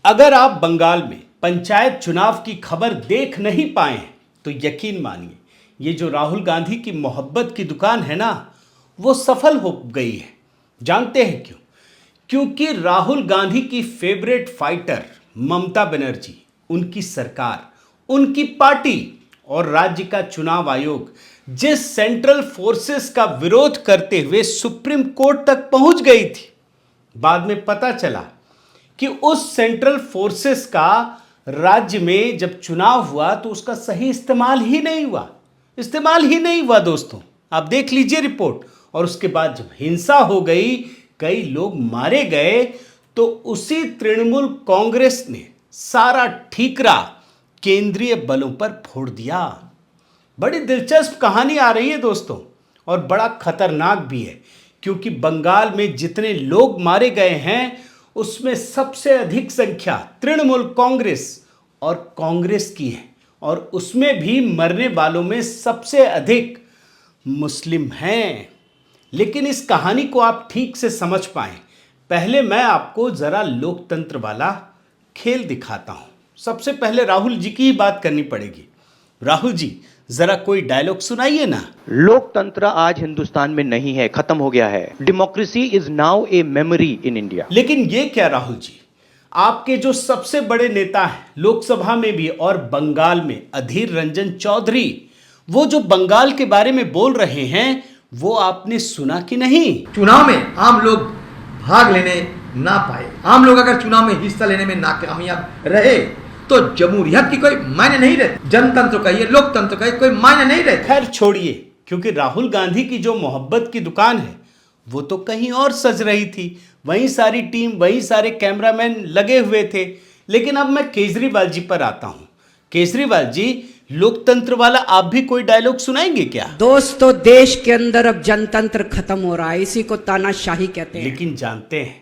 अगर आप बंगाल में पंचायत चुनाव की खबर देख नहीं पाए हैं तो यकीन मानिए ये जो राहुल गांधी की मोहब्बत की दुकान है ना, वो सफल हो गई है। जानते हैं क्यों? क्योंकि राहुल गांधी की फेवरेट फाइटर ममता बनर्जी, उनकी सरकार, उनकी पार्टी और राज्य का चुनाव आयोग जिस सेंट्रल फोर्सेस का विरोध करते हुए सुप्रीम कोर्ट तक पहुंच गई थी, बाद में पता चला कि उस सेंट्रल फोर्सेस का राज्य में जब चुनाव हुआ तो उसका सही इस्तेमाल ही नहीं हुआ दोस्तों। आप देख लीजिए रिपोर्ट। और उसके बाद जब हिंसा हो गई, कई लोग मारे गए, तो उसी तृणमूल कांग्रेस ने सारा ठीकरा केंद्रीय बलों पर फोड़ दिया। बड़ी दिलचस्प कहानी आ रही है दोस्तों, और बड़ा खतरनाक भी है, क्योंकि बंगाल में जितने लोग मारे गए हैं उसमें सबसे अधिक संख्या तृणमूल कांग्रेस और कांग्रेस की है, और उसमें भी मरने वालों में सबसे अधिक मुस्लिम हैं। लेकिन इस कहानी को आप ठीक से समझ पाएं, पहले मैं आपको जरा लोकतंत्र वाला खेल दिखाता हूं। सबसे पहले राहुल जी की ही बात करनी पड़ेगी। राहुल जी, जरा कोई डायलॉग सुनाइए ना। लोकतंत्र आज हिंदुस्तान में नहीं है, खत्म हो गया है। Democracy is now a memory in India. लेकिन ये क्या राहुल जी, आपके जो सबसे बड़े नेता हैं लोकसभा में भी और बंगाल में, अधीर रंजन चौधरी, वो जो बंगाल के बारे में बोल रहे हैं वो आपने सुना कि नहीं? चुनाव में आम लोग भाग लेने ना पाए, आम लोग अगर चुनाव में हिस्सा लेने में नाकामयाब रहे तो जमहूरियत की कोई मायने नहीं रहती, जनतंत्र का, ये लोकतंत्र का कोई मायने नहीं रहती। खैर छोड़िए, क्योंकि राहुल गांधी की जो मोहब्बत की दुकान है वो तो कहीं और सज रही थी। वहीं सारी टीम, वहीं सारे कैमरामैन लगे हुए थे। लेकिन अब मैं केजरीवाल जी पर आता हूं। केजरीवाल जी, लोकतंत्र वाला आप भी कोई डायलॉग सुनाएंगे क्या? दोस्तों, देश के अंदर अब जनतंत्र खत्म हो रहा है, इसी को तानाशाही कहते हैं। लेकिन जानते हैं,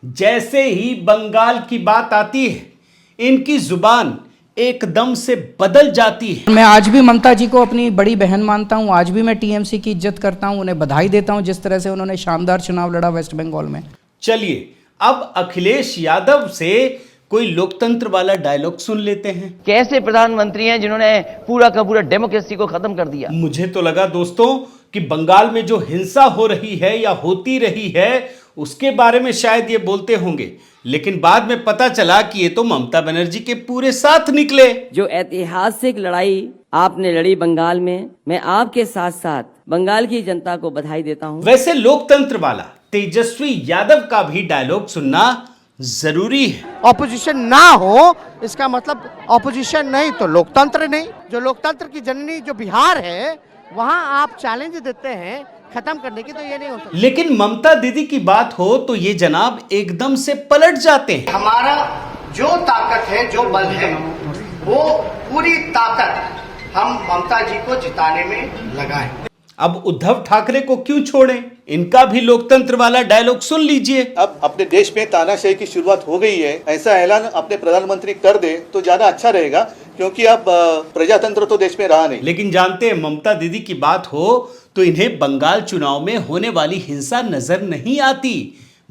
जैसे ही बंगाल की बात आती है इनकी जुबान एकदम से बदल जाती है। मैं आज भी ममता जी को अपनी बड़ी बहन मानता हूं, आज भी मैं टीएमसी की इज्जत करता हूं, उन्हें बधाई देता हूं जिस तरह से उन्होंने शानदार चुनाव लड़ा वेस्ट बंगाल में। चलिए अब अखिलेश यादव से कोई लोकतंत्र वाला डायलॉग सुन लेते हैं। कैसे प्रधानमंत्री हैं जिन्होंने पूरा का पूरा डेमोक्रेसी को खत्म कर दिया? मुझे तो लगा दोस्तों कि बंगाल में जो हिंसा हो रही है या होती रही है उसके बारे में शायद ये बोलते होंगे, लेकिन बाद में पता चला कि ये तो ममता बनर्जी के पूरे साथ निकले। जो ऐतिहासिक लड़ाई आपने लड़ी बंगाल में, मैं आपके साथ साथ बंगाल की जनता को बधाई देता हूं। वैसे लोकतंत्र वाला तेजस्वी यादव का भी डायलॉग सुनना जरूरी है। ऑपोजिशन ना हो इसका मतलब ऑपोजिशन नहीं तो लोकतंत्र नहीं। जो लोकतंत्र की जननी जो बिहार है, वहां आप चैलेंज देते हैं खत्म करने की, तो ये नहीं हो सकता। लेकिन ममता दीदी की बात हो तो ये जनाब एकदम से पलट जाते हैं। हमारा जो ताकत है, जो बल है, वो पूरी ताकत हम ममता जी को जिताने में लगाएं। अब उद्धव ठाकरे को क्यों छोड़ें? इनका भी लोकतंत्र वाला डायलॉग सुन लीजिए। अब अपने देश में तानाशाही की शुरुआत हो गई है, ऐसा ऐलान अपने प्रधानमंत्री कर दे तो ज्यादा अच्छा रहेगा, क्योंकि अब प्रजातंत्र तो देश में रहा नहीं। लेकिन जानते हैं, ममता दीदी की बात हो तो इन्हें बंगाल चुनाव में होने वाली हिंसा नजर नहीं आती,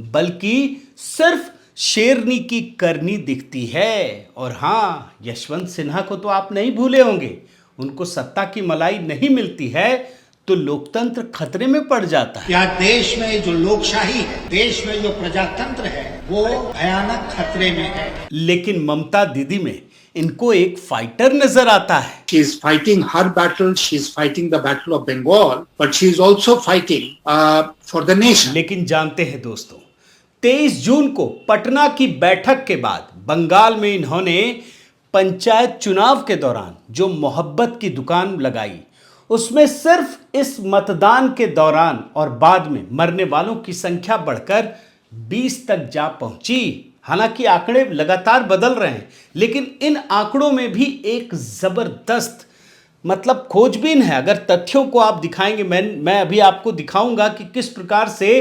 बल्कि सिर्फ शेरनी की करनी दिखती है। और हाँ, यशवंत सिन्हा को तो आप नहीं भूले होंगे, उनको सत्ता की मलाई नहीं मिलती है तो लोकतंत्र खतरे में पड़ जाता है। क्या देश में जो लोकशाही है, देश में जो प्रजातंत्र है, वो भयानक खतरे में है। लेकिन ममता दीदी में इनको एक फाइटर नजर आता है। She is fighting her battle, she is fighting the battle of Bengal, but she is also fighting for the nation. लेकिन जानते हैं दोस्तों, 23 जून को पटना की बैठक के बाद बंगाल में इन्होंने पंचायत चुनाव के दौरान जो मोहब्बत की दुकान लगाई, उसमें सिर्फ इस मतदान के दौरान और बाद में मरने वालों की संख्या बढ़कर 20 तक जा पहुंची। हालांकि आंकड़े लगातार बदल रहे हैं, लेकिन इन आंकड़ों में भी एक जबरदस्त खोजबीन है। अगर तथ्यों को आप दिखाएंगे, मैं अभी आपको दिखाऊंगा कि किस प्रकार से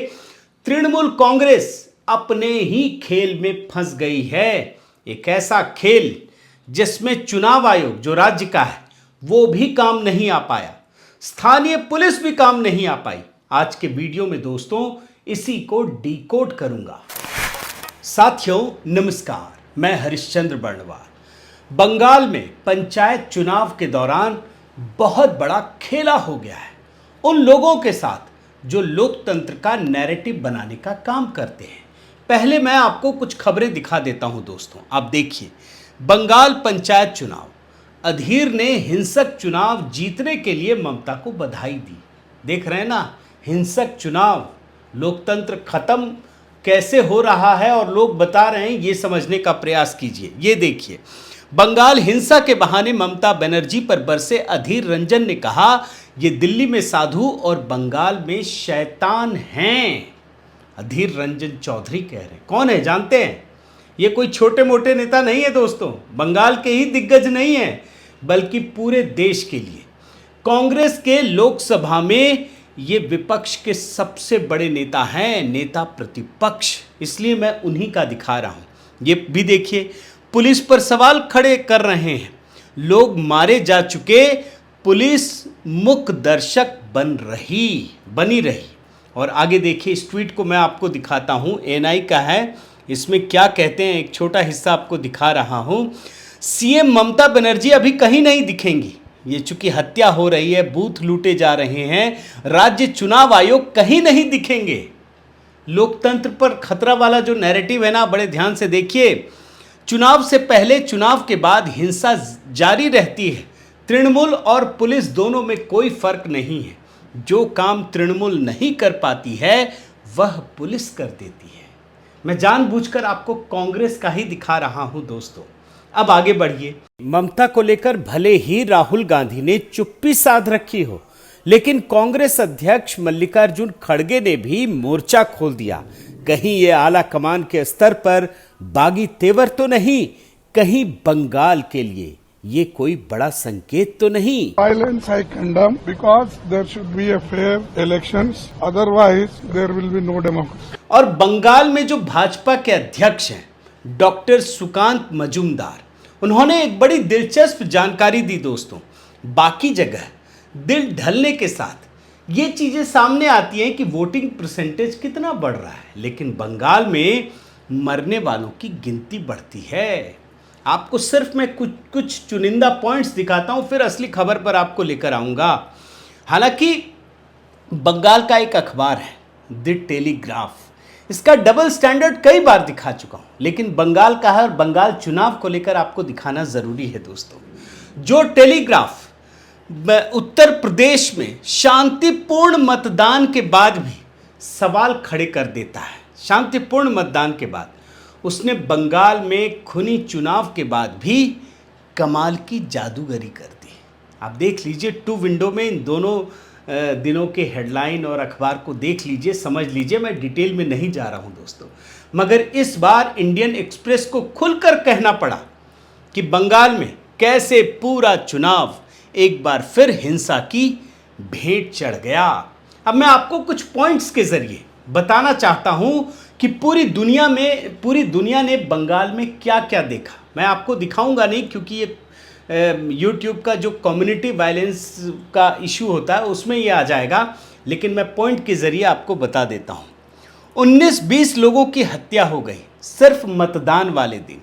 तृणमूल कांग्रेस अपने ही खेल में फंस गई है। एक ऐसा खेल जिसमें चुनाव आयोग जो राज्य का है वो भी काम नहीं आ पाया, स्थानीय पुलिस भी काम नहीं आ पाई। आज के वीडियो में दोस्तों इसी को डिकोड करूंगा। साथियों नमस्कार, मैं हरिश्चंद्र बर्णवाल। बंगाल में पंचायत चुनाव के दौरान बहुत बड़ा खेला हो गया है उन लोगों के साथ जो लोकतंत्र का नैरेटिव बनाने का काम करते हैं। पहले मैं आपको कुछ खबरें दिखा देता हूं दोस्तों, आप देखिए। बंगाल पंचायत चुनाव, अधीर ने हिंसक चुनाव जीतने के लिए ममता को बधाई दी। देख रहे हैं ना, हिंसक चुनाव, लोकतंत्र खत्म कैसे हो रहा है और लोग बता रहे हैं, ये समझने का प्रयास कीजिए। ये देखिए, बंगाल हिंसा के बहाने ममता बनर्जी पर बरसे अधीर रंजन ने कहा, ये दिल्ली में साधु और बंगाल में शैतान हैं। अधीर रंजन चौधरी कह रहे हैं। कौन है जानते हैं? ये कोई छोटे मोटे नेता नहीं है दोस्तों, बंगाल के ही दिग्गज नहीं है, बल्कि पूरे देश के लिए कांग्रेस के लोकसभा में ये विपक्ष के सबसे बड़े नेता हैं, नेता प्रतिपक्ष। इसलिए मैं उन्हीं का दिखा रहा हूं। ये भी देखिए, पुलिस पर सवाल खड़े कर रहे हैं, लोग मारे जा चुके, पुलिस मुख दर्शक बनी रही। और आगे देखिए, इस ट्वीट को मैं आपको दिखाता हूं, एएनआई का है। इसमें क्या कहते हैं, एक छोटा हिस्सा आपको दिखा रहा हूं। सीएम ममता बनर्जी अभी कहीं नहीं दिखेंगी। ये चूंकि हत्या हो रही है, बूथ लूटे जा रहे हैं, राज्य चुनाव आयोग कहीं नहीं दिखेंगे। लोकतंत्र पर खतरा वाला जो नैरेटिव है ना, बड़े ध्यान से देखिए। चुनाव से पहले, चुनाव के बाद हिंसा जारी रहती है। तृणमूल और पुलिस दोनों में कोई फर्क नहीं है। जो काम तृणमूल नहीं कर पाती है वह पुलिस कर देती है। मैं जानबूझकर आपको कांग्रेस का ही दिखा रहा हूं दोस्तों। अब आगे बढ़िए। ममता को लेकर भले ही राहुल गांधी ने चुप्पी साध रखी हो, लेकिन कांग्रेस अध्यक्ष मल्लिकार्जुन खड़गे ने भी मोर्चा खोल दिया। कहीं ये आला कमान के स्तर पर बागी तेवर तो नहीं, कहीं बंगाल के लिए ये कोई बड़ा संकेत तो नहीं। Violence I condemn because there should be a fair elections. Otherwise there will be no democracy. और बंगाल में जो भाजपा के अध्यक्ष हैं डॉक्टर सुकांत मजूमदार, उन्होंने एक बड़ी दिलचस्प जानकारी दी दोस्तों। बाकी जगह दिल ढलने के साथ ये चीजें सामने आती हैं कि वोटिंग परसेंटेज कितना बढ़ रहा है, लेकिन बंगाल में मरने वालों की गिनती बढ़ती है। आपको सिर्फ मैं कुछ चुनिंदा पॉइंट्स दिखाता हूं, फिर असली खबर पर आपको लेकर आऊंगा। हालांकि बंगाल का एक अखबार है द टेलीग्राफ, इसका डबल स्टैंडर्ड कई बार दिखा चुका हूं, लेकिन बंगाल का है और बंगाल चुनाव को लेकर आपको दिखाना जरूरी है दोस्तों। जो टेलीग्राफ उत्तर प्रदेश में शांतिपूर्ण मतदान के बाद भी सवाल खड़े कर देता है, शांतिपूर्ण मतदान के बाद, उसने बंगाल में खूनी चुनाव के बाद भी कमाल की जादूगरी कर दी। आप देख लीजिए, टू विंडो में इन दोनों दिनों के हेडलाइन और अखबार को देख लीजिए, समझ लीजिए। मैं डिटेल में नहीं जा रहा हूं दोस्तों, मगर इस बार इंडियन एक्सप्रेस को खुलकर कहना पड़ा कि बंगाल में कैसे पूरा चुनाव एक बार फिर हिंसा की भेंट चढ़ गया। अब मैं आपको कुछ पॉइंट्स के जरिए बताना चाहता हूं कि पूरी दुनिया ने बंगाल में क्या क्या देखा। मैं आपको दिखाऊंगा नहीं, क्योंकि ये यूट्यूब का जो कम्युनिटी वायलेंस का इशू होता है उसमें ये आ जाएगा, लेकिन मैं पॉइंट के जरिए आपको बता देता हूं। 19-20 लोगों की हत्या हो गई सिर्फ मतदान वाले दिन।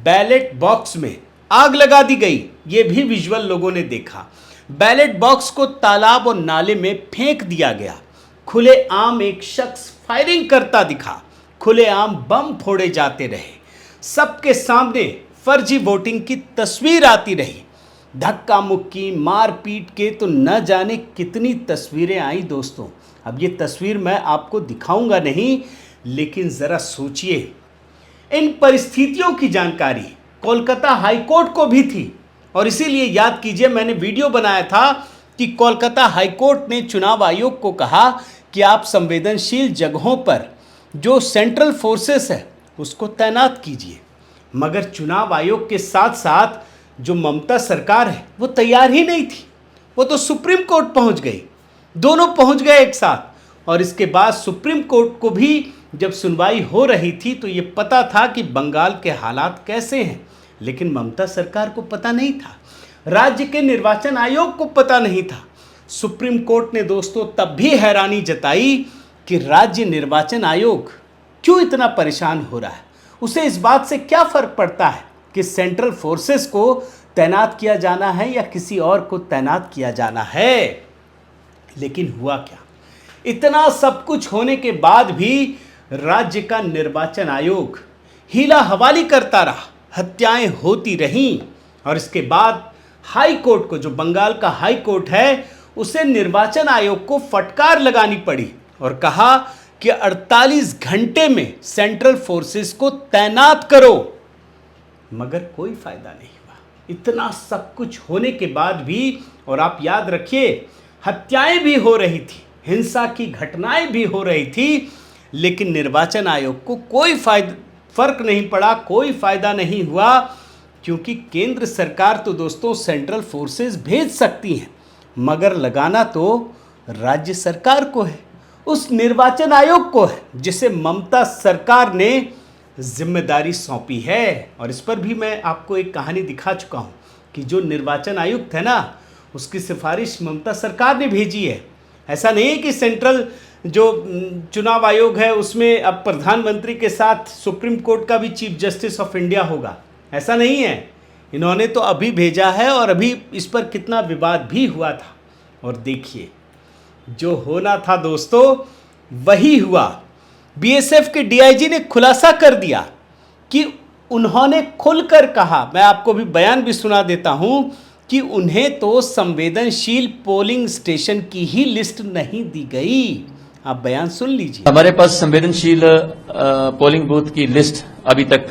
बैलेट बॉक्स में आग लगा दी गई, ये भी विजुअल लोगों ने देखा। बैलेट बॉक्स को तालाब और नाले में फेंक दिया गया। खुलेआम एक शख्स फायरिंग करता दिखा, खुलेआम बम फोड़े जाते रहे, सबके सामने फर्जी वोटिंग की तस्वीर आती रही। धक्का मुक्की, मारपीट के तो न जाने कितनी तस्वीरें आई दोस्तों। अब ये तस्वीर मैं आपको दिखाऊंगा नहीं, लेकिन जरा सोचिए, इन परिस्थितियों की जानकारी कोलकाता हाईकोर्ट को भी थी, और इसीलिए याद कीजिए मैंने वीडियो बनाया था कि कोलकाता हाईकोर्ट ने चुनाव आयोग को कहा कि आप संवेदनशील जगहों पर जो सेंट्रल फोर्सेस है उसको तैनात कीजिए। मगर चुनाव आयोग के साथ साथ जो ममता सरकार है वो तैयार ही नहीं थी, वो तो सुप्रीम कोर्ट पहुंच गई, दोनों पहुंच गए एक साथ। और इसके बाद सुप्रीम कोर्ट को भी जब सुनवाई हो रही थी तो ये पता था कि बंगाल के हालात कैसे हैं, लेकिन ममता सरकार को पता नहीं था, राज्य के निर्वाचन आयोग को पता नहीं था। सुप्रीम कोर्ट ने दोस्तों तब भी हैरानी जताई कि राज्य निर्वाचन आयोग क्यों इतना परेशान हो रहा है। उसे इस बात से क्या फर्क पड़ता है कि सेंट्रल फोर्सेस को तैनात किया जाना है या किसी और को तैनात किया जाना है। लेकिन हुआ क्या, इतना सब कुछ होने के बाद भी राज्य का निर्वाचन आयोग हीला हवाली करता रहा, हत्याएं होती रहीं और इसके बाद हाई कोर्ट को, जो बंगाल का हाई कोर्ट है, उसे निर्वाचन आयोग को फटकार लगानी पड़ी और कहा कि 48 घंटे में सेंट्रल फोर्सेस को तैनात करो। मगर कोई फायदा नहीं हुआ, इतना सब कुछ होने के बाद भी। और आप याद रखिए, हत्याएं भी हो रही थी, हिंसा की घटनाएं भी हो रही थी, लेकिन निर्वाचन आयोग को कोई फर्क नहीं पड़ा, कोई फायदा नहीं हुआ, क्योंकि केंद्र सरकार तो दोस्तों सेंट्रल फोर्सेस भेज सकती हैं, मगर लगाना तो राज्य सरकार को है, उस निर्वाचन आयोग को है, जिसे ममता सरकार ने जिम्मेदारी सौंपी है। और इस पर भी मैं आपको एक कहानी दिखा चुका हूं कि जो निर्वाचन आयुक्त है ना, उसकी सिफारिश ममता सरकार ने भेजी है। ऐसा नहीं है कि सेंट्रल जो चुनाव आयोग है उसमें अब प्रधानमंत्री के साथ सुप्रीम कोर्ट का भी चीफ जस्टिस ऑफ इंडिया होगा, ऐसा नहीं है। इन्होंने तो अभी भेजा है और अभी इस पर कितना विवाद भी हुआ था। और देखिए, जो होना था दोस्तों वही हुआ। बीएसएफ के डीआईजी ने खुलासा कर दिया कि उन्होंने खुलकर कहा, मैं आपको भी बयान भी सुना देता हूं, कि उन्हें तो संवेदनशील पोलिंग स्टेशन की ही लिस्ट नहीं दी गई। आप बयान सुन लीजिए। हमारे पास संवेदनशील पोलिंग बूथ की लिस्ट अभी तक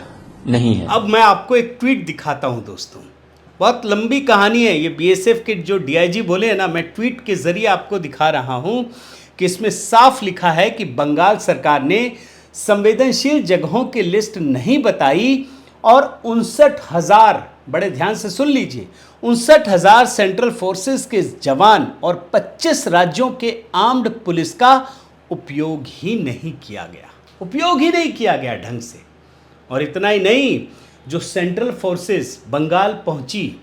नहीं है। अब मैं आपको एक ट्वीट दिखाता हूं दोस्तों, बहुत लंबी कहानी है ये। बीएसएफ के जो डीआईजी बोले हैं ना, मैं ट्वीट के जरिए आपको दिखा रहा हूं कि इसमें साफ लिखा है कि बंगाल सरकार ने संवेदनशील जगहों की लिस्ट नहीं बताई और 59,000, बड़े ध्यान से सुन लीजिए, 59,000 सेंट्रल फोर्सेस के जवान और 25 राज्यों के आर्म्ड पुलिस का उपयोग ही नहीं किया गया ढंग से। और इतना ही नहीं, जो सेंट्रल फोर्सेस बंगाल पहुंची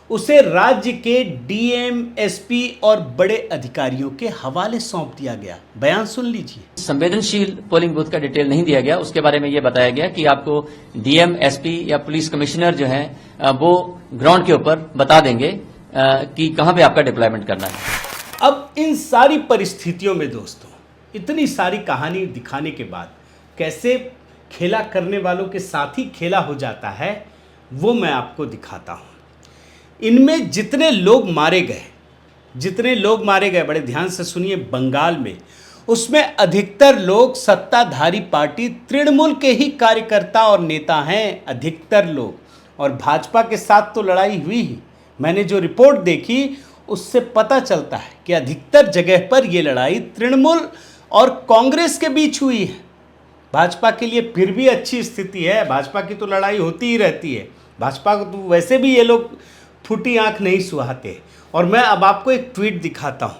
उसे राज्य के डीएम, एसपी और बड़े अधिकारियों के हवाले सौंप दिया गया। बयान सुन लीजिए। संवेदनशील पोलिंग बूथ का डिटेल नहीं दिया गया, उसके बारे में यह बताया गया कि आपको डीएम, एसपी या पुलिस कमिश्नर जो है वो ग्राउंड के ऊपर बता देंगे कि कहां पे आपका डिप्लॉयमेंट करना है। अब इन सारी परिस्थितियों में दोस्तों, इतनी सारी कहानी दिखाने के बाद कैसे खेला करने वालों के साथ ही खेला हो जाता है, वो मैं आपको दिखाता हूं। इनमें जितने लोग मारे गए, बड़े ध्यान से सुनिए, बंगाल में, उसमें अधिकतर लोग सत्ताधारी पार्टी तृणमूल के ही कार्यकर्ता और नेता हैं, अधिकतर लोग। और भाजपा के साथ तो लड़ाई हुई ही, मैंने जो रिपोर्ट देखी उससे पता चलता है कि अधिकतर जगह पर यह लड़ाई तृणमूल और कांग्रेस के बीच हुई है। भाजपा के लिए फिर भी अच्छी स्थिति है, भाजपा की तो लड़ाई होती ही रहती है, भाजपा को तो वैसे भी ये लोग फूटी आंख नहीं सुहाते। और मैं अब आपको एक ट्वीट दिखाता हूं,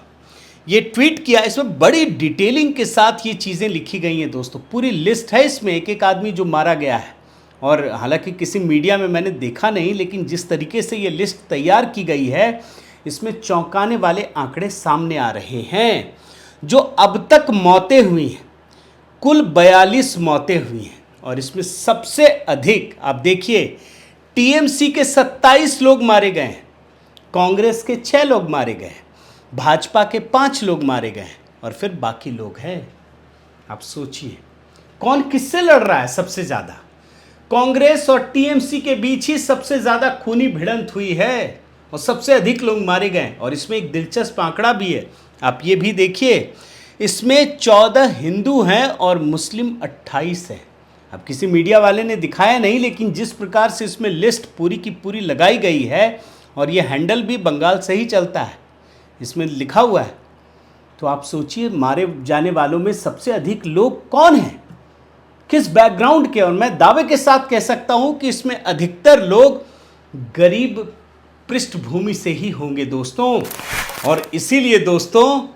ये ट्वीट किया, इसमें बड़ी डिटेलिंग के साथ ये चीज़ें लिखी गई हैं दोस्तों, पूरी लिस्ट है इसमें, एक एक आदमी जो मारा गया है। और हालांकि किसी मीडिया में मैंने देखा नहीं, लेकिन जिस तरीके से ये लिस्ट तैयार की गई है, इसमें चौंकाने वाले आंकड़े सामने आ रहे हैं। जो अब तक मौतें हुई हैं, कुल 42 मौतें हुई हैं, और इसमें सबसे अधिक आप देखिए, टीएमसी के 27 लोग मारे गए हैं, कांग्रेस के 6 लोग मारे गए हैं, भाजपा के 5 लोग मारे गए हैं, और फिर बाकी लोग हैं। आप सोचिए कौन किससे लड़ रहा है सबसे ज़्यादा। कांग्रेस और टीएमसी के बीच ही सबसे ज़्यादा खूनी भिड़ंत हुई है और सबसे अधिक लोग मारे गए। और इसमें एक दिलचस्प आंकड़ा भी है, आप ये भी देखिए, इसमें 14 हिंदू हैं और मुस्लिम 28 हैं। अब किसी मीडिया वाले ने दिखाया नहीं, लेकिन जिस प्रकार से इसमें लिस्ट पूरी की पूरी लगाई गई है, और ये हैंडल भी बंगाल से ही चलता है, इसमें लिखा हुआ है, तो आप सोचिए मारे जाने वालों में सबसे अधिक लोग कौन हैं, किस बैकग्राउंड के। और मैं दावे के साथ कह सकता हूं कि इसमें अधिकतर लोग गरीब पृष्ठभूमि से ही होंगे दोस्तों। और इसीलिए दोस्तों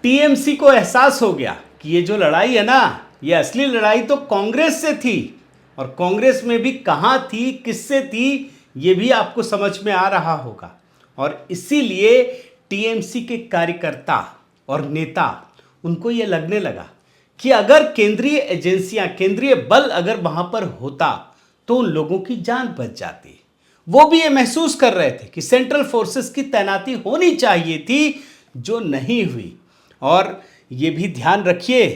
टीएमसी को एहसास हो गया कि ये जो लड़ाई है ना, ये असली लड़ाई तो कांग्रेस से थी, और कांग्रेस में भी कहां थी, किससे थी, ये भी आपको समझ में आ रहा होगा। और इसीलिए टीएमसी के कार्यकर्ता और नेता, उनको ये लगने लगा कि अगर केंद्रीय एजेंसियां, केंद्रीय बल अगर वहां पर होता तो उन लोगों की जान बच जाती। वो भी ये महसूस कर रहे थे कि सेंट्रल फोर्सेस की तैनाती होनी चाहिए थी, जो नहीं हुई। और ये भी ध्यान रखिए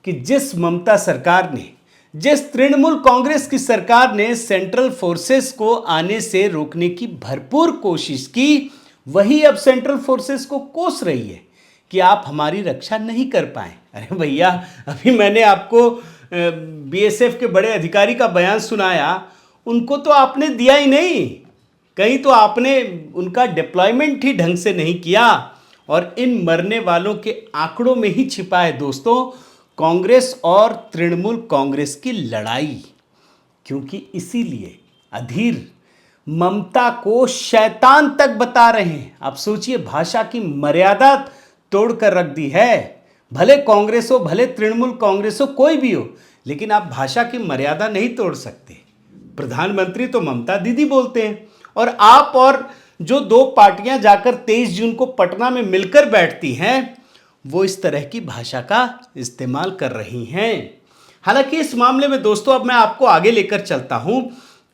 कि जिस ममता सरकार ने, जिस तृणमूल कांग्रेस की सरकार ने सेंट्रल फोर्सेस को आने से रोकने की भरपूर कोशिश की, वही अब सेंट्रल फोर्सेस को कोस रही है कि आप हमारी रक्षा नहीं कर पाए। अरे भैया, अभी मैंने आपको बीएसएफ के बड़े अधिकारी का बयान सुनाया, उनको तो आपने दिया ही नहीं, कहीं तो आपने उनका डिप्लॉयमेंट ही ढंग से नहीं किया। और इन मरने वालों के आंकड़ों में ही छिपा है दोस्तों कांग्रेस और तृणमूल कांग्रेस की लड़ाई। क्योंकि इसीलिए अधीर ममता को शैतान तक बता रहे हैं। आप सोचिए, भाषा की मर्यादा तोड़कर रख दी है। भले कांग्रेस हो, भले तृणमूल कांग्रेस हो, कोई भी हो, लेकिन आप भाषा की मर्यादा नहीं तोड़ सकते। प्रधानमंत्री तो ममता दीदी बोलते हैं, और आप और जो दो पार्टियां जाकर 23 जून को पटना में मिलकर बैठती हैं, वो इस तरह की भाषा का इस्तेमाल कर रही हैं। हालांकि इस मामले में दोस्तों अब मैं आपको आगे लेकर चलता हूं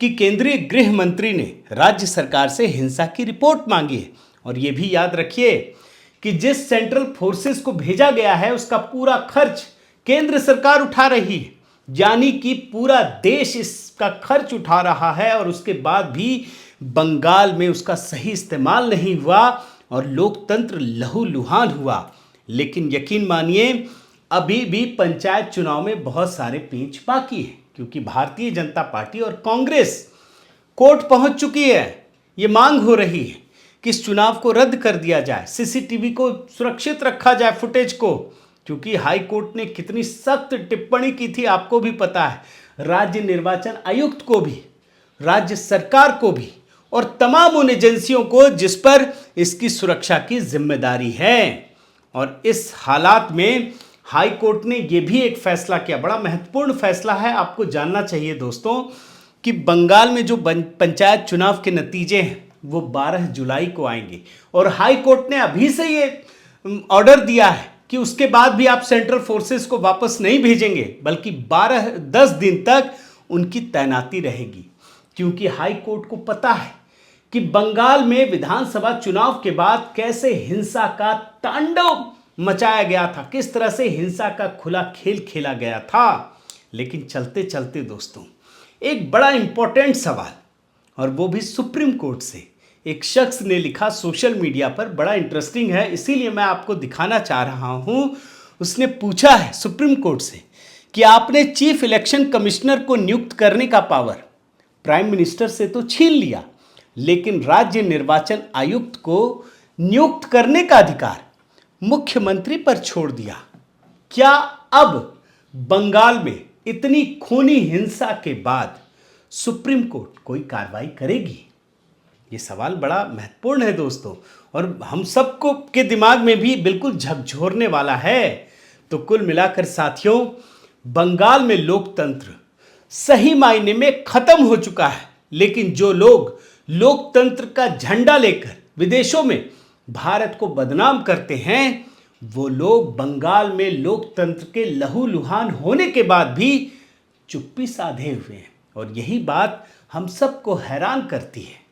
कि केंद्रीय गृह मंत्री ने राज्य सरकार से हिंसा की रिपोर्ट मांगी है। और ये भी याद रखिए कि जिस सेंट्रल फोर्सेस को भेजा गया है उसका पूरा खर्च केंद्र सरकार उठा रही है, यानी कि पूरा देश इसका खर्च उठा रहा है। और उसके बाद भी बंगाल में उसका सही इस्तेमाल नहीं हुआ और लोकतंत्र लहूलुहान हुआ। लेकिन यकीन मानिए, अभी भी पंचायत चुनाव में बहुत सारे पेंच बाकी है, क्योंकि भारतीय जनता पार्टी और कांग्रेस कोर्ट पहुंच चुकी है। ये मांग हो रही है कि इस चुनाव को रद्द कर दिया जाए, सीसीटीवी को सुरक्षित रखा जाए, फुटेज को, क्योंकि हाई कोर्ट ने कितनी सख्त टिप्पणी की थी आपको भी पता है। राज्य निर्वाचन आयुक्त को भी, राज्य सरकार को भी, और तमाम उन एजेंसियों को जिस पर इसकी सुरक्षा की जिम्मेदारी है। और इस हालात में हाई कोर्ट ने यह भी एक फैसला किया, बड़ा महत्वपूर्ण फैसला है, आपको जानना चाहिए दोस्तों, कि बंगाल में जो पंचायत चुनाव के नतीजे हैं वो 12 जुलाई को आएंगे। और हाई कोर्ट ने अभी से ये ऑर्डर दिया है कि उसके बाद भी आप सेंट्रल फोर्सेस को वापस नहीं भेजेंगे, बल्कि 10 दिन तक उनकी तैनाती रहेगी। क्योंकि हाई कोर्ट को पता है कि बंगाल में विधानसभा चुनाव के बाद कैसे हिंसा का तांडव मचाया गया था, किस तरह से हिंसा का खुला खेल खेला गया था। लेकिन चलते चलते दोस्तों एक बड़ा इंपॉर्टेंट सवाल, और वो भी सुप्रीम कोर्ट से एक शख्स ने लिखा सोशल मीडिया पर, बड़ा इंटरेस्टिंग है, इसीलिए मैं आपको दिखाना चाह रहा हूं। उसने पूछा है सुप्रीम कोर्ट से कि आपने चीफ इलेक्शन कमिश्नर को नियुक्त करने का पावर प्राइम मिनिस्टर से तो छीन लिया, लेकिन राज्य निर्वाचन आयुक्त को नियुक्त करने का अधिकार मुख्यमंत्री पर छोड़ दिया। क्या अब बंगाल में इतनी खूनी हिंसा के बाद सुप्रीम कोर्ट कोई कार्रवाई करेगी? ये सवाल बड़ा महत्वपूर्ण है दोस्तों, और हम सबको के दिमाग में भी बिल्कुल झकझोरने वाला है। तो कुल मिलाकर साथियों, बंगाल में लोकतंत्र सही मायने में खत्म हो चुका है। लेकिन जो लोग लोकतंत्र का झंडा लेकर विदेशों में भारत को बदनाम करते हैं, वो लोग बंगाल में लोकतंत्र के लहूलुहान होने के बाद भी चुप्पी साधे हुए हैं। और यही बात हम सबको हैरान करती है।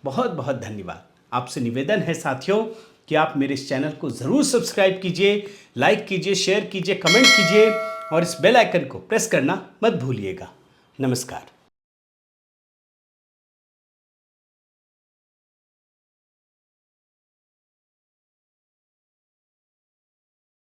बहुत बहुत धन्यवाद। आपसे निवेदन है साथियों कि आप मेरे इस चैनल को ज़रूर सब्सक्राइब कीजिए, लाइक कीजिए, शेयर कीजिए, कमेंट कीजिए, और इस बेल आइकन को प्रेस करना मत भूलिएगा। नमस्कार।